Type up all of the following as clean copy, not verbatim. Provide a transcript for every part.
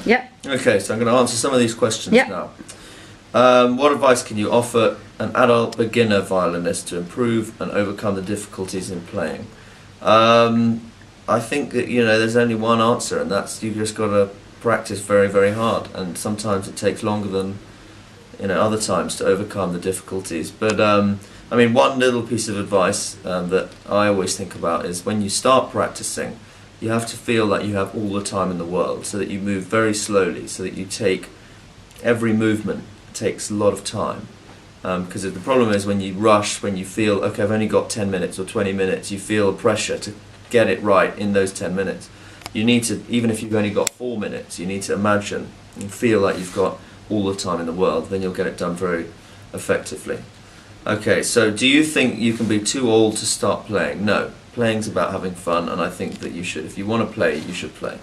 Yeah. Okay, so I'm going to answer some of these questions Yeah. now. What advice can you offer an adult beginner violinist to improve and overcome the difficulties in playing? I think that, there's only one answer, and that's you've just got to practice very, very hard, and sometimes it takes longer than other times to overcome the difficulties. But one little piece of advice that I always think about is when you start practicing, you have to feel that you have all the time in the world, so that you move very slowly, so that you take every movement takes a lot of time. Because the problem is when you rush, when you feel, okay, I've only got 10 minutes or 20 minutes, you feel pressure to get it right in those 10 minutes. You need to, even if you've only got 4 minutes, you need to imagine and feel like you've got all the time in the world, then you'll get it done very effectively. Okay, so do you think you can be too old to start playing? No, playing's about having fun, and I think that you should, if you want to play, you should play.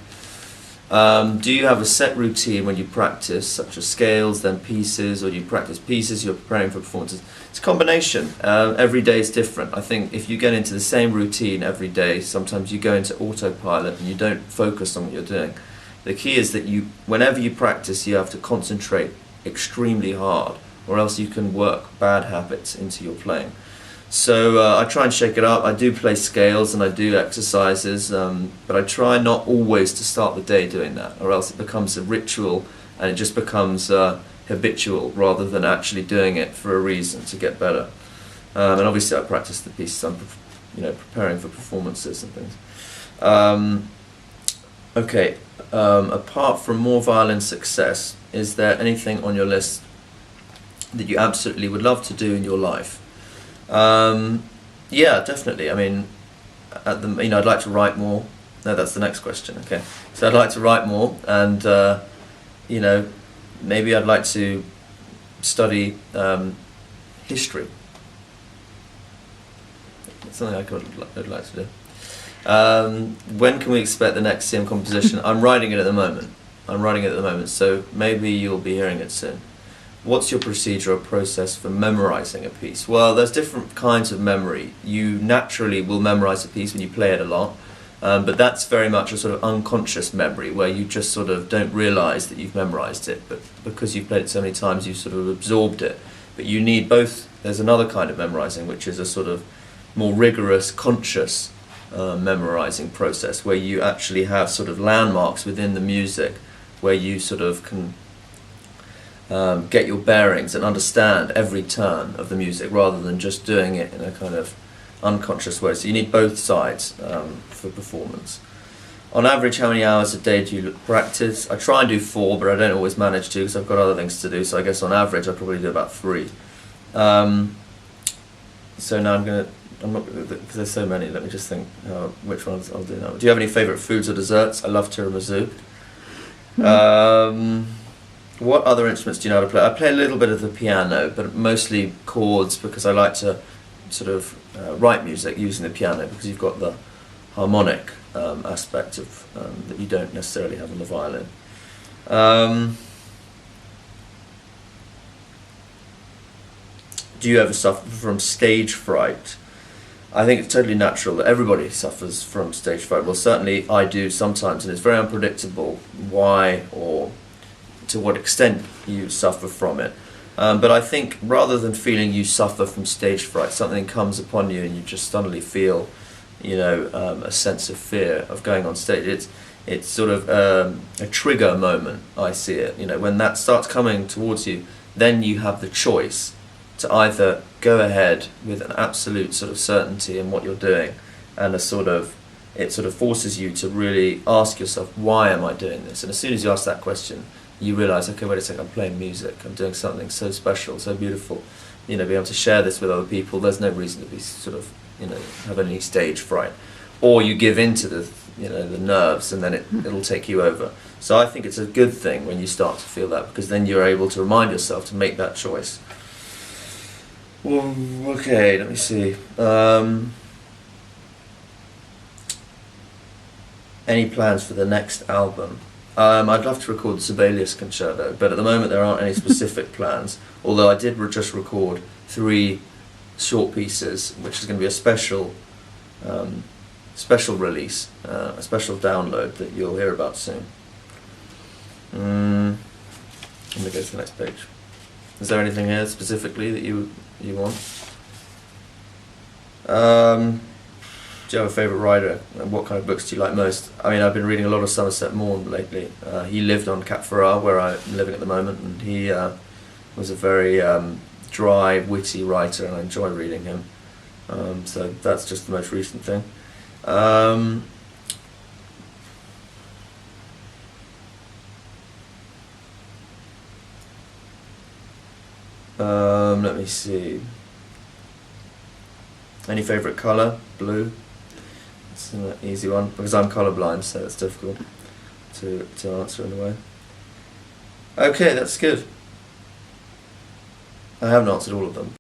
Do you have a set routine when you practice, such as scales, then pieces, or do you practice pieces, you're preparing for performances? It's a combination. Every day is different. I think if you get into the same routine every day, sometimes you go into autopilot and you don't focus on what you're doing. The key is that whenever you practice, you have to concentrate extremely hard, or else you can work bad habits into your playing. So I try and shake it up. I do play scales and I do exercises, but I try not always to start the day doing that, or else it becomes a ritual and it just becomes habitual rather than actually doing it for a reason to get better. And obviously I practice the pieces I'm preparing for performances and things. Okay, apart from more violin success, is there anything on your list that you absolutely would love to do in your life? Yeah, definitely. I mean, I'd like to write more. No, that's the next question. Okay, so I'd like to write more, and maybe I'd like to study history. That's something I'd like to do. When can we expect the next Siem composition? I'm writing it at the moment. So maybe you'll be hearing it soon. What's your procedure or process for memorizing a piece? Well, there's different kinds of memory. You naturally will memorize a piece when you play it a lot, but that's very much a sort of unconscious memory where you just sort of don't realize that you've memorized it, but because you've played it so many times, you've sort of absorbed it. But you need both. There's another kind of memorizing, which is a sort of more rigorous, conscious memorizing process where you actually have sort of landmarks within the music where you sort of can get your bearings and understand every turn of the music rather than just doing it in a kind of unconscious way. So you need both sides for performance. On average, how many hours a day do you practice? I try and do 4, but I don't always manage to because I've got other things to do, so I guess on average I probably do about 3. So now I'm not, because there's so many, let me just think which ones I'll do now. Do you have any favourite foods or desserts? I love tiramisu. What other instruments do you know how to play? I play a little bit of the piano, but mostly chords because I like to sort of write music using the piano because you've got the harmonic aspect of that you don't necessarily have on the violin. Do you ever suffer from stage fright? I think it's totally natural that everybody suffers from stage fright. Well, certainly I do sometimes, and it's very unpredictable why or to what extent you suffer from it. But I think rather than feeling you suffer from stage fright, something comes upon you and you just suddenly feel, a sense of fear of going on stage. It's sort of a trigger moment, I see it. When that starts coming towards you, then you have the choice to either go ahead with an absolute sort of certainty in what you're doing, and it sort of forces you to really ask yourself, why am I doing this? And as soon as you ask that question, you realise, okay, wait a second, I'm playing music, I'm doing something so special, so beautiful, be able to share this with other people. There's no reason to be sort of, have any stage fright. Or you give in to the, the nerves, and then it'll take you over. So I think it's a good thing when you start to feel that, because then you're able to remind yourself to make that choice. Well, okay, let me see. Any plans for the next album? I'd love to record the Sibelius Concerto, but at the moment there aren't any specific plans, although I did just record 3 short pieces, which is going to be a special release, a special download that you'll hear about soon. me go to the next page. Is there anything here specifically that you want? Do you have a favourite writer, and what kind of books do you like most? I mean, I've been reading a lot of Somerset Maugham lately. He lived on Cap Ferrat, where I'm living at the moment, and he was a very dry, witty writer, and I enjoy reading him. So that's just the most recent thing. Let me see. Any favourite colour? Blue. It's an easy one because I'm colourblind, so it's difficult to answer in a way. Okay, that's good. I haven't answered all of them.